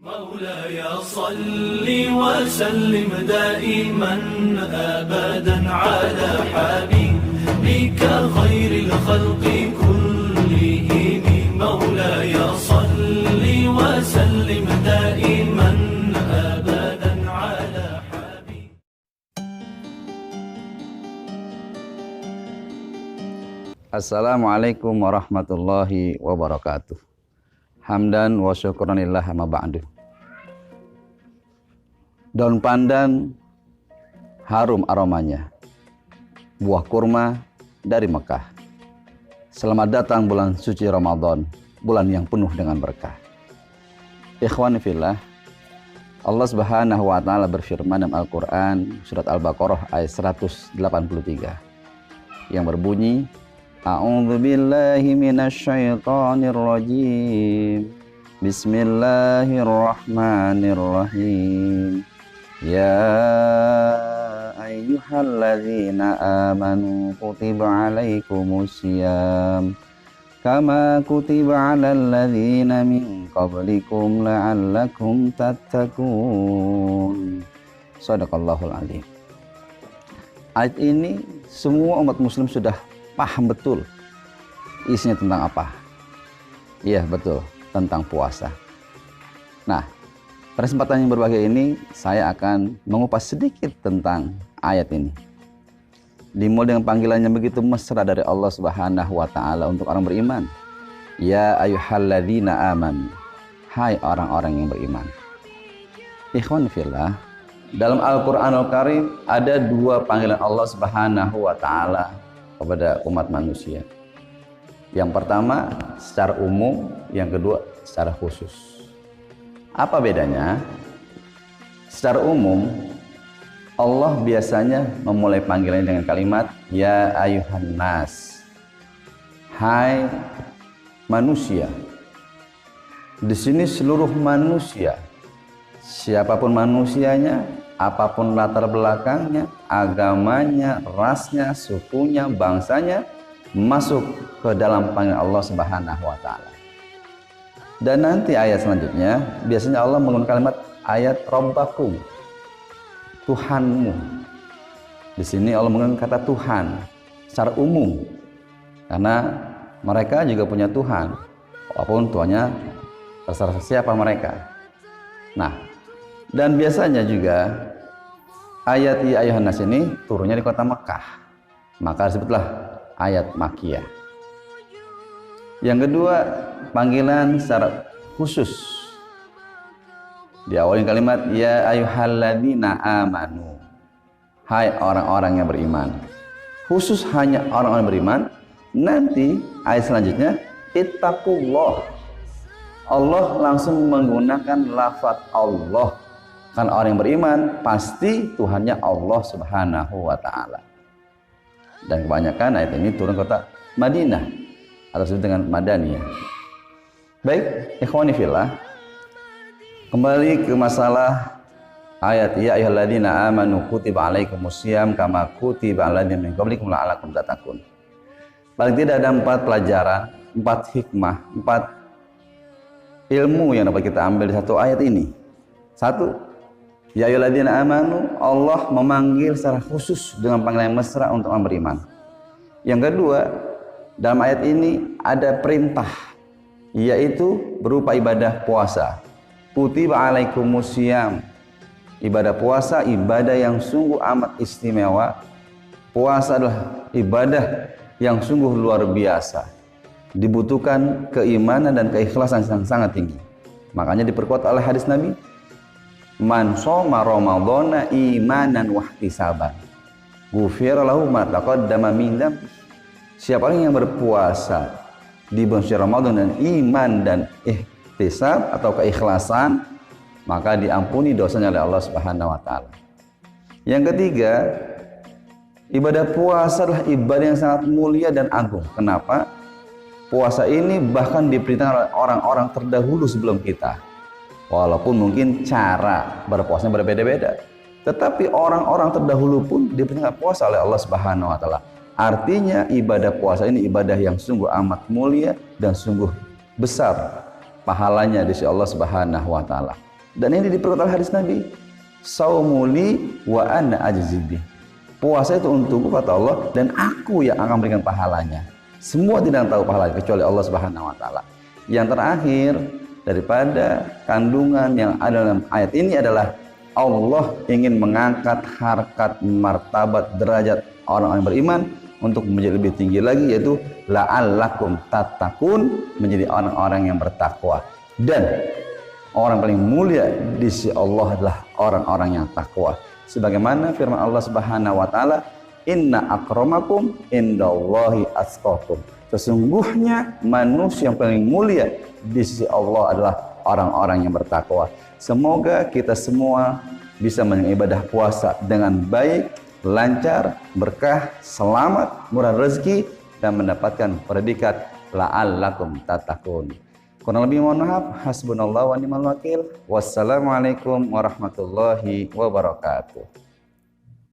مولاي صل وسلم دائما أبدا على حبيبك خير الخلق كلهم مولاي صل وسلم دائما أبدا على حبيبك. Assalamualaikum warahmatullahi wabarakatuh. Hamdan wa syukranillah amma ba'du. Daun pandan harum aromanya, buah kurma dari Mekah. Selamat datang bulan suci Ramadan, bulan yang penuh dengan berkah. Ikhwani fillah, Allah Subhanahu wa taala berfirman dalam Al-Qur'an surat Al-Baqarah ayat 183 yang berbunyi, A'udzu billahi minasy syaithanir rajim. Bismillahirrahmanirrahim. Ya ayyuhalladzina amanu kutiba alaikumusiyam kama kutiba alal ladzina min qablikum la'allakum tattaqun. Shadaqallahul azim. Ayat ini semua umat muslim sudah paham betul isinya tentang apa. Iya betul, tentang puasa. Nah, pada kesempatan yang berbahagia ini saya akan mengupas sedikit tentang ayat ini. Dimulai dengan panggilan yang begitu mesra dari Allah Subhanahu wa taala untuk orang beriman. Ya ayyuhalladzina amanu. Hai orang-orang yang beriman. Ikhwan fillah, dalam Al-Qur'anul Karim ada dua panggilan Allah Subhanahu wa taala kepada umat manusia. Yang pertama secara umum, yang kedua secara khusus. Apa bedanya? Secara umum Allah biasanya memulai panggilannya dengan kalimat ya ayuhan nas. Hai manusia. Di sini seluruh manusia, siapapun manusianya, apapun latar belakangnya, agamanya, rasnya, sukunya, bangsanya, masuk ke dalam panggilan Allah Subhanahu wa taala. Dan nanti ayat selanjutnya biasanya Allah menggunakan kalimat ayat Rabbakum, Tuhanmu. Di sini Allah menggunakan kata Tuhan secara umum karena mereka juga punya Tuhan, walaupun Tuhannya terserah siapa mereka. Nah, dan biasanya juga ayat ya ayuhan nas ini turunnya di kota Mekah, maka disebutlah ayat Makkiyah. Yang kedua, panggilan secara khusus. Di awalnya kalimat ya ayyuhalladzina amanu. Hai orang-orang yang beriman. Khusus hanya orang-orang yang beriman. Nanti ayat selanjutnya ittaqullah. Allah langsung menggunakan lafaz Allah. Kan orang yang beriman pasti Tuhannya Allah Subhanahu wa taala. Dan kebanyakan ayat ini turun kota Madinah atau disebut dengan Madaniyah. Baik, ikhwani fillah, kembali ke masalah ayat ya ayyuhalladzina amanu kutiba alaikumusiyam kama kutiba alal ladzina min qablikum la'allakum tattaqun. Paling tidak ada 4 pelajaran, 4 hikmah, 4 ilmu yang dapat kita ambil di satu ayat ini. 1, ya ayyuhalladzina amanu, Allah memanggil secara khusus dengan panggilan yang mesra untuk orang beriman. Yang kedua, dalam ayat ini ada perintah, yaitu berupa ibadah puasa. Kutiba alaikumusiyam. Ibadah puasa, ibadah yang sungguh amat istimewa. Puasa adalah ibadah yang sungguh luar biasa. Dibutuhkan keimanan dan keikhlasan yang sangat tinggi. Makanya diperkuat oleh hadis Nabi, man shoma ramadhana imanan wahtisaban ghufira lahu ma taqaddama min dzambi. Siapa orang yang berpuasa di bulan suci Ramadan dan iman dan ihtisab atau keikhlasan, maka diampuni dosanya oleh Allah Subhanahu wa taala. Yang ketiga, ibadah puasa adalah ibadah yang sangat mulia dan agung. Kenapa? Puasa ini bahkan diperintahkan oleh orang-orang terdahulu sebelum kita. Walaupun mungkin cara berpuasanya berbeda-beda, tetapi orang-orang terdahulu pun diperintahkan puasa oleh Allah Subhanahu wa taala. Artinya ibadah puasa ini ibadah yang sungguh amat mulia dan sungguh besar pahalanya di sisi Allah Subhanahu wa taala. Dan ini diperkuat oleh hadis Nabi, saumuli wa ana ajzibi. Puasa itu untukku kata Allah dan aku yang akan memberikan pahalanya. Semua tidak tahu pahalanya kecuali Allah Subhanahu wa taala. Yang terakhir daripada kandungan yang ada dalam ayat ini adalah Allah ingin mengangkat harkat, martabat, derajat orang-orang beriman untuk menjadi lebih tinggi lagi, yaitu la'allakum tattaqun, menjadi orang-orang yang bertakwa. Dan orang paling mulia di sisi Allah adalah orang-orang yang takwa. Sebagaimana firman Allah Subhanahu wa taala, inna akramakum indallahi atqakum. Sesungguhnya manusia yang paling mulia di sisi Allah adalah orang-orang yang bertakwa. Semoga kita semua bisa mengibadah puasa dengan baik, lancar, berkah, selamat, murah rezeki, dan mendapatkan predikat la'allakum tattaqun. Kurang lebih mohon maaf. Hasbunallah wa ni'mal wakil. Wassalamualaikum warahmatullahi wabarakatuh.